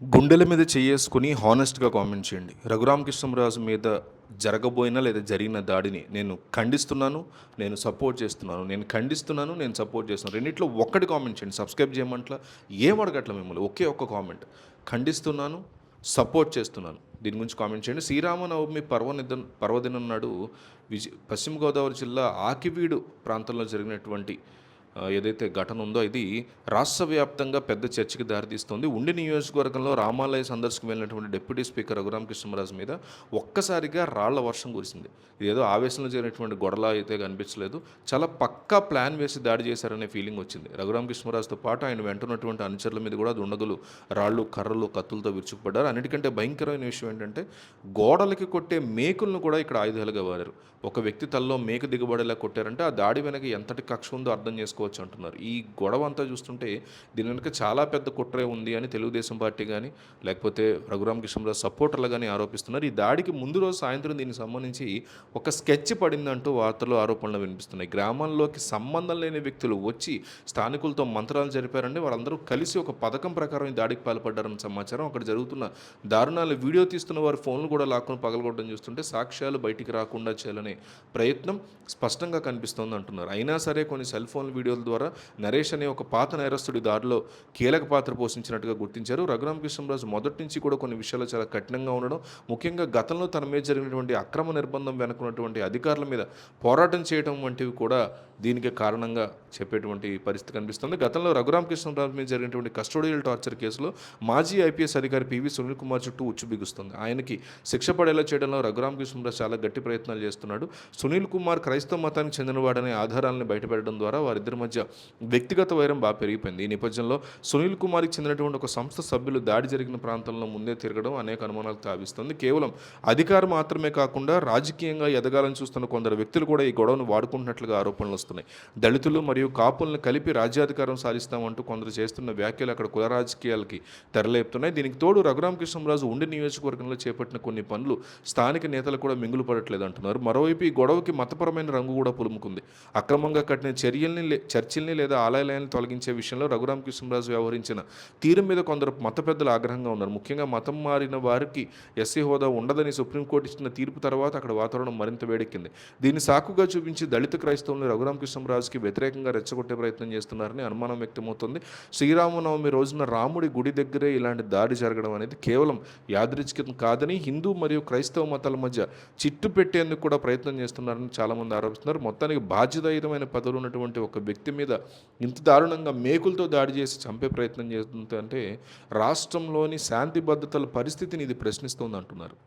గుండెల మీద చెయ్యేసుకొని హానెస్ట్‌గా కామెంట్ చేయండి. 'రఘురామకృష్ణంరాజు' మీద జరగబోయిన లేదా జరిగిన దాడిని నేను ఖండిస్తున్నాను. నేను సపోర్ట్ చేస్తున్నాను. నేను ఖండిస్తున్నాను. నేను సపోర్ట్ చేస్తున్నాను. రెండిట్లో ఒక్కటి కామెంట్ చేయండి. సబ్స్క్రైబ్ చేయమంట్లా, ఏం అడగట్ల మిమ్మల్ని. ఒకే ఒక్క కామెంట్. ఖండిస్తున్నాను, సపోర్ట్ చేస్తున్నాను. దీని గురించి కామెంట్ చేయండి. శ్రీరామనవమి పర్వదినం నాడు పశ్చిమ గోదావరి జిల్లా ఆకివీడు ప్రాంతంలో జరిగినటువంటి ఏదైతే ఘటన ఉందో ఇది రాష్ట్ర వ్యాప్తంగా పెద్ద చర్చకి దారితీస్తుంది. ఉండి నియోజకవర్గంలో రామాలయ సందర్శనకు వెళ్ళినటువంటి డిప్యూటీ స్పీకర్ రఘురామకృష్ణంరాజు మీద ఒక్కసారిగా రాళ్ల వర్షం కురిసింది. ఇదేదో ఆవేశంలో జరిగినటువంటి గొడవ అయితే కనిపించలేదు. చాలా పక్కా ప్లాన్ వేసి దాడి చేశారనే ఫీలింగ్ వచ్చింది. రఘురామకృష్ణంరాజుతో పాటు ఆయన వెంటున్నటువంటి అనుచరుల మీద కూడా దుండగులు రాళ్ళు, కర్రలు, కత్తులతో విరుచుకుపడ్డారు. అన్నిటికంటే భయంకరమైన విషయం ఏంటంటే గోడలకి కొట్టే మేకులను కూడా ఇక్కడ ఆయుధాలుగా వాడారు. ఒక వ్యక్తి తలలో మేకు దిగబడేలా కొట్టారంటే ఆ దాడి వెనక ఎంతటి కక్ష ఉందో అర్థం చేసుకోవచ్చు అంటున్నారు. ఈ గొడవ అంతా చూస్తుంటే దీని వెనక చాలా పెద్ద కుట్రే ఉంది అని తెలుగుదేశం పార్టీ కానీ లేకపోతే రఘురామకృష్ణంరాజు సపోర్టర్లు కానీ ఆరోపిస్తున్నారు. ఈ దాడికి ముందు రోజు సాయంత్రం దీనికి సంబంధించి ఒక స్కెచ్ పడిందంటూ వార్తలు, ఆరోపణలు వినిపిస్తున్నాయి. గ్రామంలోకి సంబంధం లేని వ్యక్తులు వచ్చి స్థానికులతో మంత్రాలు జరిపారంటే వాళ్ళందరూ కలిసి ఒక పథకం ప్రకారం ఈ దాడికి పాల్పడ్డారన్న సమాచారం. అక్కడ జరుగుతున్న దారుణాలు వీడియో తీస్తున్న వారి ఫోన్లు కూడా లాక్కొని పగలగొట్టడం చూస్తుంటే సాక్ష్యాలు బయటికి రాకుండా చేయాలని ప్రయత్నం స్పష్టంగా కనిపిస్తోంది అంటున్నారు. అయినా సరే కొన్ని సెల్ ఫోన్ వీడియోల ద్వారా నరేష్ అనే ఒక పాత నేరస్తుడి దాడిలో కీలక పాత్ర పోషించినట్టుగా గుర్తించారు. రఘురామకృష్ణంరాజు మొదటి నుంచి కూడా కొన్ని విషయాలు చాలా కఠినంగా ఉండడం, ముఖ్యంగా గతంలో తన మీద జరిగినటువంటి అక్రమ నిర్బంధం వెనుకున్నటువంటి అధికారుల మీద పోరాటం చేయడం వంటివి కూడా దీనికి కారణంగా చెప్పేటువంటి పరిస్థితి కనిపిస్తుంది. గతంలో రఘురామకృష్ణంరాజు మీద జరిగినటువంటి కస్టోడియల్ టార్చర్ కేసులో మాజీ ఐపీఎస్ అధికారి పివి సునీల్ కుమార్ చుట్టూ ఉచ్చు బిగుస్తుంది. ఆయనకి శిక్ష పడేలా చేయడంలో రఘురామకృష్ణంరాజు చాలా గట్టి ప్రయత్నాలు చేస్తున్నాడు. సునీల్ కుమార్ క్రైస్తవ మతానికి చెందినవాడనే ఆధారాలను బయటపెట్టడం ద్వారా వారిద్దరి మధ్య వ్యక్తిగత వైరం బాగా పెరిగిపోయింది. ఈ నేపథ్యంలో సునీల్ కుమార్కి చెందినటువంటి ఒక సంస్థ సభ్యులు దాడి జరిగిన ప్రాంతంలో ముందే తిరగడం అనేక అనుమానాలకు తావిస్తుంది. కేవలం అధికారం మాత్రమే కాకుండా రాజకీయంగా ఎదగాలని చూస్తున్న కొందరు వ్యక్తులు కూడా ఈ గొడవను వాడుకుంటున్నట్లుగా ఆరోపణలు వస్తున్నాయి. దళితులు మరియు కాపులను కలిపి రాజ్యాధికారం సాధిస్తామంటూ కొందరు చేస్తున్న వ్యాఖ్యలు అక్కడ కుల రాజకీయాలకి తెరలేపుతున్నాయి. దీనికి తోడు రఘురామకృష్ణంరాజు ఉండి నియోజకవర్గంలో చేపట్టిన కొన్ని పనులు స్థానిక నేతలు కూడా మింగులు పడట్లేదు అంటున్నారు. మరోవైపు ఈ గొడవకి మతపరమైన రంగు కూడా పులుముకుంది. అక్రమంగా కట్టిన చర్చిల్ని లేదా ఆలయాలను తొలగించే విషయంలో రఘురామకృష్ణంరాజు వ్యవహరించిన తీరు మీద కొందరు మత పెద్దలు ఆగ్రహంగా ఉన్నారు. ముఖ్యంగా మతం మారిన వారికి ఎస్సీ హోదా ఉండదని సుప్రీంకోర్టు ఇచ్చిన తీర్పు తర్వాత అక్కడ వాతావరణం మరింత వేడెక్కింది. దీన్ని సాకుగా చూపించి దళిత క్రైస్తవులను రఘురామకృష్ణంరాజుకి వ్యతిరేకంగా రెచ్చగొట్టే ప్రయత్నం చేస్తున్నారని అనుమానం వ్యక్తమవుతుంది. శ్రీరామనవమి రోజున రాముడి గుడి దగ్గరే ఇలాంటి దాడి జరగడం అనేది కేవలం యాదృచ్ఛికం కాదని, హిందూ మరియు క్రైస్తవ మతాల మధ్య చిట్టు పెట్టేందుకు కూడా ప్రయత్నం చేస్తున్నారని చాలామంది ఆరోపిస్తున్నారు. మొత్తానికి బాధ్యతాయుతమైన పదవులు ఉన్నటువంటి ఒక వ్యక్తి మీద ఇంత దారుణంగా మేకులతో దాడి చేసి చంపే ప్రయత్నం చేస్తుందంటే రాష్ట్రంలోని శాంతి భద్రతల పరిస్థితిని ఇది ప్రశ్నిస్తోంది అంటున్నారు.